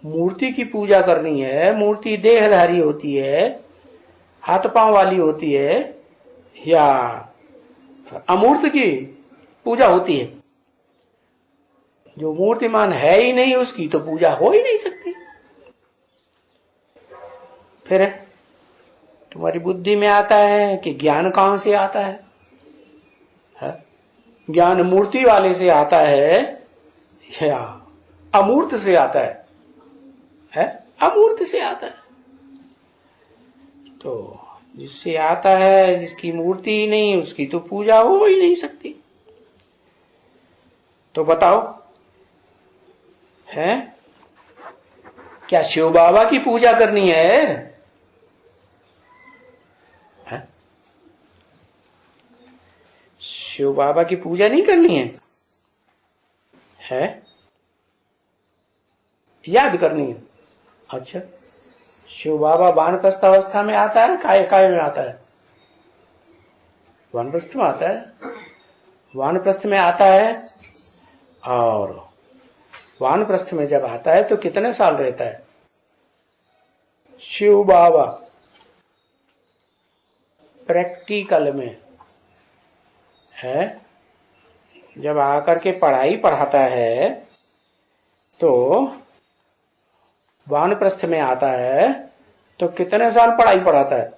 मूर्ति की पूजा करनी है। मूर्ति देहधारी होती है, हाथ पांव वाली होती है, या अमूर्त की पूजा होती है? जो मूर्तिमान है ही नहीं उसकी तो पूजा हो ही नहीं सकती। फिर तुम्हारी बुद्धि में आता है कि ज्ञान कहां से आता है? ज्ञान मूर्ति वाले से आता है या अमूर्त से आता है? अमूर्त से आता है। तो जिससे आता है, जिसकी मूर्ति ही नहीं, उसकी तो पूजा हो ही नहीं सकती। तो बताओ, है क्या शिव बाबा की पूजा करनी है? शिव बाबा की पूजा नहीं करनी है? याद करनी है। अच्छा, शिव बाबा वानप्रस्थ अवस्था में आता है, काय में आता है? वानप्रस्थ में आता है। वानप्रस्थ में आता है, और वानप्रस्थ में जब आता है तो कितने साल रहता है शिव बाबा? प्रैक्टिकल में है, जब आकर के पढ़ाई पढ़ाता है तो वानप्रस्थ में आता है तो कितने साल पढ़ाई पढ़ाता है?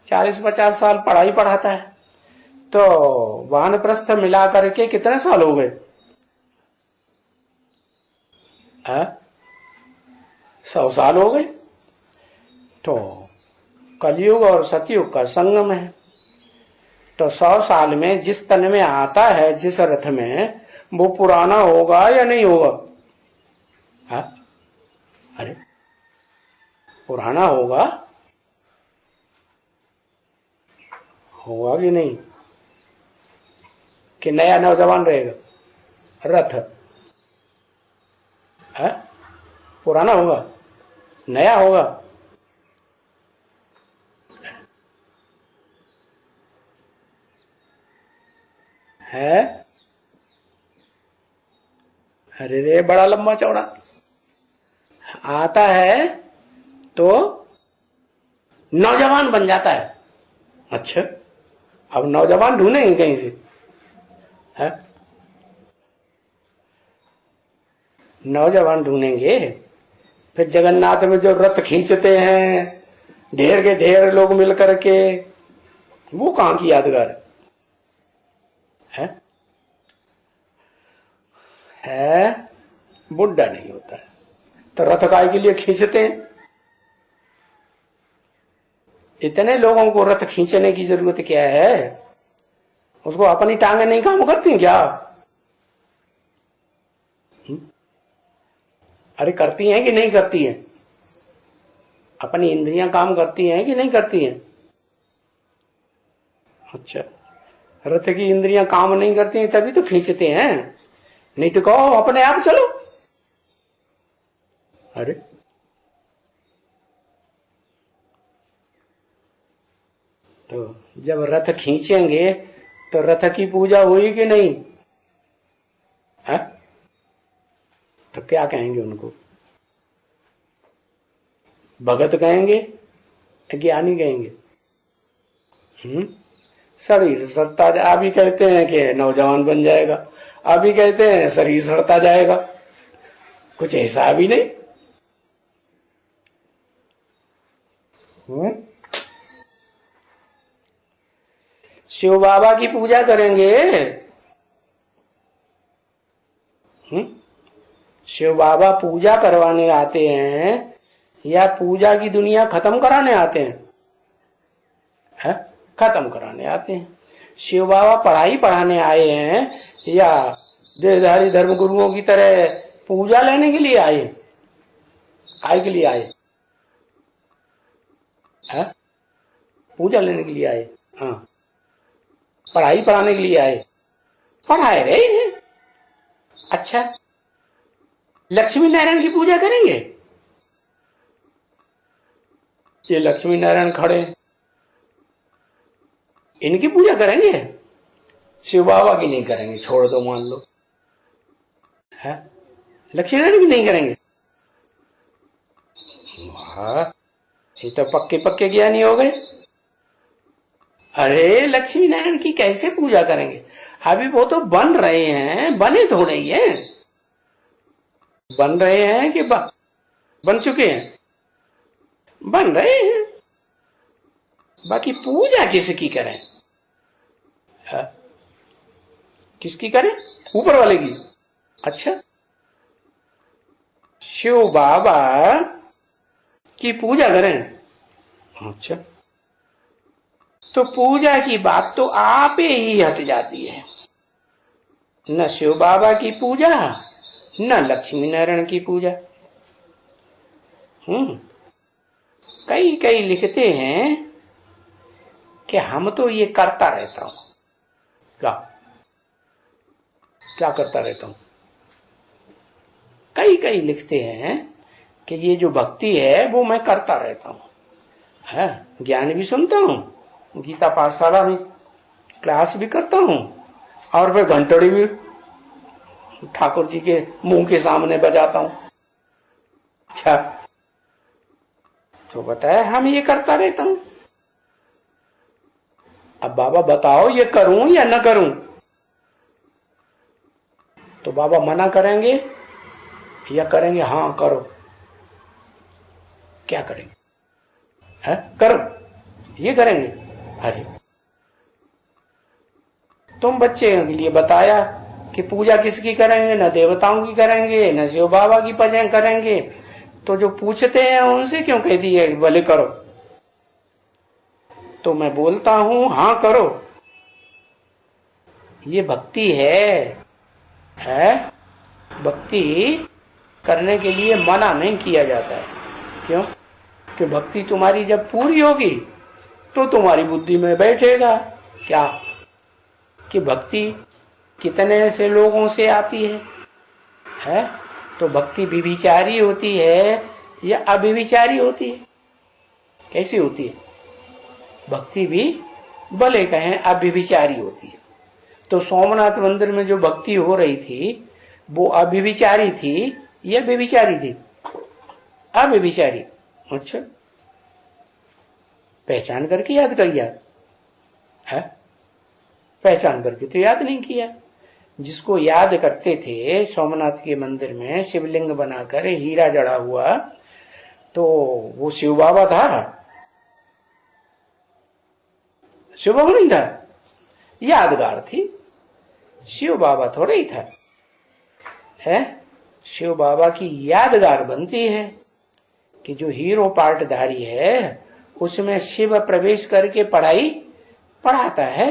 40-50 साल पढ़ाई पढ़ाता है। तो वानप्रस्थ मिला करके कितने साल हो गए? 100 साल हो गए। तो कलयुग और सतयुग का संगम है। तो 100 साल में जिस तन में आता है, जिस रथ में, वो पुराना होगा या नहीं होगा? अरे पुराना होगा कि नहीं? कि नया नौजवान रहेगा रथ? पुराना होगा, नया होगा? है? अरे रे, बड़ा लंबा चौड़ा आता है तो नौजवान बन जाता है। अच्छा, अब नौजवान ढूंढेंगे कहीं से? है? नौजवान ढूंढेंगे। फिर जगन्नाथ में जो रथ खींचते हैं ढेर के ढेर लोग मिल करके, वो कहां की यादगार है? बुढ़ा नहीं होता है तो रथ काय के लिए खींचते हैं? इतने लोगों को रथ खींचने की जरूरत क्या है? उसको अपनी टांगे नहीं काम करती क्या? अरे करती हैं कि नहीं करती हैं? अपनी इंद्रियां काम करती हैं कि नहीं करती हैं? अच्छा, रथ की इंद्रियां काम नहीं करती हैं तभी तो खींचते हैं, नहीं तो कहो अपने आप चलो। अरे तो जब रथ खींचेंगे तो रथ की पूजा हुई कि नहीं? है? तो क्या कहेंगे उनको? भगत कहेंगे, ज्ञानी कहेंगे? शरीर सड़ता, अभी कहते हैं कि नौजवान बन जाएगा, अभी कहते हैं शरीर सड़ता जाएगा, कुछ हिसाब ही नहीं। शिव बाबा की पूजा करेंगे? शिव बाबा पूजा करवाने आते हैं या पूजा की दुनिया खत्म कराने आते हैं? खत्म कराने आते हैं। शिव बाबा पढ़ाई पढ़ाने आए हैं या देहधारी धर्म गुरुओं की तरह पूजा लेने के लिए आए, आय के लिए आए, है? पूजा लेने के लिए आए, हाँ, पढ़ाई पढ़ाने के लिए आए, पढ़ाए रहे हैं। अच्छा, लक्ष्मी नारायण की पूजा करेंगे? ये लक्ष्मी नारायण खड़े, इनकी पूजा करेंगे? शिव बाबा की नहीं करेंगे, छोड़ दो, मान लो, है? लक्ष्मी नारायण की नहीं करेंगे? वाह, ये तो पक्के पक्के ज्ञानी हो गए। अरे लक्ष्मी नारायण की कैसे पूजा करेंगे? अभी वो तो बन रहे हैं, बने थोड़े ही हैं, बन रहे हैं कि बन चुके हैं? बन रहे हैं। बाकी पूजा किसकी करें? है? किसकी करें? ऊपर वाले की। अच्छा, शिव बाबा की पूजा करें? अच्छा, तो पूजा की बात तो आप ही हट जाती है। न शिव बाबा की पूजा, न लक्ष्मी नारायण की पूजा। कई कई लिखते हैं कि हम तो ये करता रहता हूं। क्या क्या करता रहता हूं? कई कई लिखते हैं कि ये जो भक्ति है वो मैं करता रहता हूं, है? ज्ञान भी सुनता हूं, गीता पाठशाला में क्लास भी करता हूं, और फिर घंटड़ी भी ठाकुर जी के मुंह के सामने बजाता हूं। क्या? तो बताया हम ये करता रहता हूं। अब बाबा बताओ ये करूं या न करूं? तो बाबा मना करेंगे या करेंगे हाँ करो? क्या करेंगे? है? करो, ये करेंगे। अरे तुम बच्चे के लिए बताया कि पूजा किसकी करेंगे? न देवताओं की करेंगे, न शिव बाबा की पूजा करेंगे। तो जो पूछते हैं उनसे क्यों कह दिए भले करो? तो मैं बोलता हूं हाँ करो। ये भक्ति है? भक्ति करने के लिए मना नहीं किया जाता है। क्यों? कि भक्ति तुम्हारी जब पूरी होगी तो तुम्हारी बुद्धि में बैठेगा क्या कि भक्ति कितने से लोगों से आती है? तो भक्ति विविचारी होती है या अविविचारी होती है? कैसी होती है? भक्ति भी भले कहें अविविचारी होती है। तो सोमनाथ मंदिर में जो भक्ति हो रही थी वो अविविचारी थी या व्यभिचारी थी? अव्यभिचारी। अच्छा, पहचान करके याद कर गया है? पहचान करके तो याद नहीं किया। जिसको याद करते थे सोमनाथ के मंदिर में शिवलिंग बनाकर हीरा जड़ा हुआ, तो वो शिव बाबा था? शिव बाबा नहीं था, यादगार थी। शिव बाबा थोड़ा ही था, है? शिव बाबा की यादगार बनती है कि जो हीरो पार्टधारी है उसमें शिव प्रवेश करके पढ़ाई पढ़ाता है,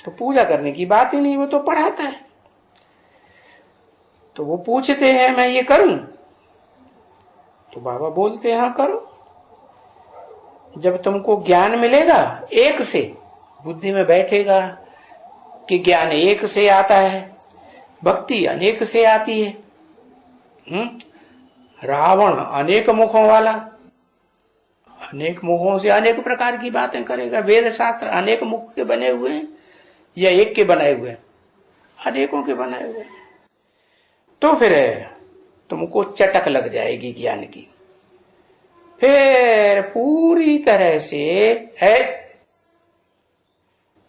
तो पूजा करने की बात ही नहीं, वो तो पढ़ाता है। तो वो पूछते हैं मैं ये करूं? तो बाबा बोलते हैं हाँ करो। जब तुमको ज्ञान मिलेगा एक से, बुद्धि में बैठेगा कि ज्ञान एक से आता है, भक्ति अनेक से आती है। रावण अनेक मुखों वाला, अनेक मुखों से अनेक प्रकार की बातें करेगा। वेद शास्त्र अनेक मुख के बने हुए हैं या एक के बनाए हुए हैं? अनेकों के बनाए हुए हैं। तो फिर तुमको चटक लग जाएगी ज्ञान की, फिर पूरी तरह से है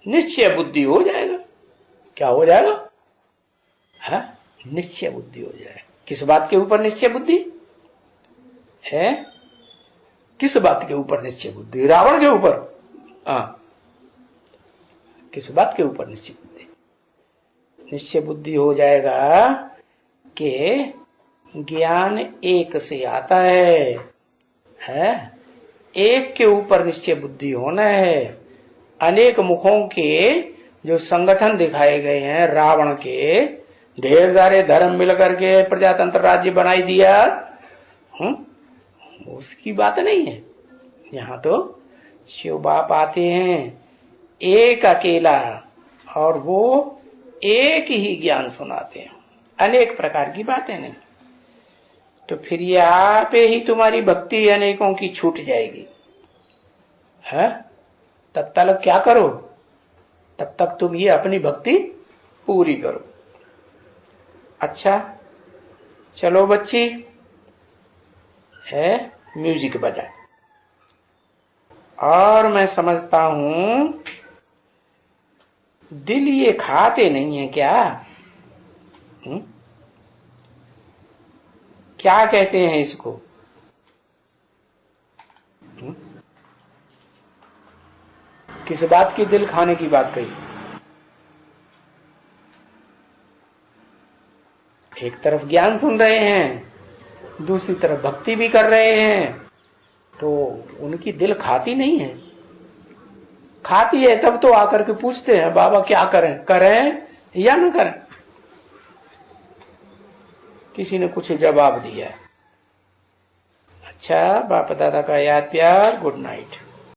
निश्चय बुद्धि हो जाएगा। क्या हो जाएगा? है निश्चय बुद्धि हो जाएगा। किस बात के ऊपर निश्चय बुद्धि है? किस बात के ऊपर निश्चय बुद्धि? रावण के ऊपर? हाँ, किस बात के ऊपर निश्चय बुद्धि? निश्चय बुद्धि हो जाएगा कि ज्ञान एक से आता है? एक के ऊपर निश्चय बुद्धि होना है। अनेक मुखों के जो संगठन दिखाए गए हैं रावण के, ढेर सारे धर्म मिल करके प्रजातंत्र राज्य बनाई दिया, उसकी बात नहीं है। यहाँ तो शिव बाप आते हैं एक अकेला, और वो एक ही ज्ञान सुनाते हैं, अनेक प्रकार की बातें नहीं। तो फिर यहाँ पे ही तुम्हारी भक्ति अनेकों की छूट जाएगी है। तब तक क्या करो, तब तक तुम ये अपनी भक्ति पूरी करो। अच्छा चलो बच्ची, है म्यूजिक बजाए। और मैं समझता हूं दिल ये खाते नहीं है क्या? क्या कहते हैं इसको? किस बात की दिल खाने की बात कही? एक तरफ ज्ञान सुन रहे हैं, दूसरी तरफ भक्ति भी कर रहे हैं, तो उनकी दिल खाती नहीं है। खाती है तब तो आकर के पूछते हैं बाबा क्या करें, करें या न करें। किसी ने कुछ जवाब दिया। अच्छा, बाप दादा का याद प्यार, गुड नाइट।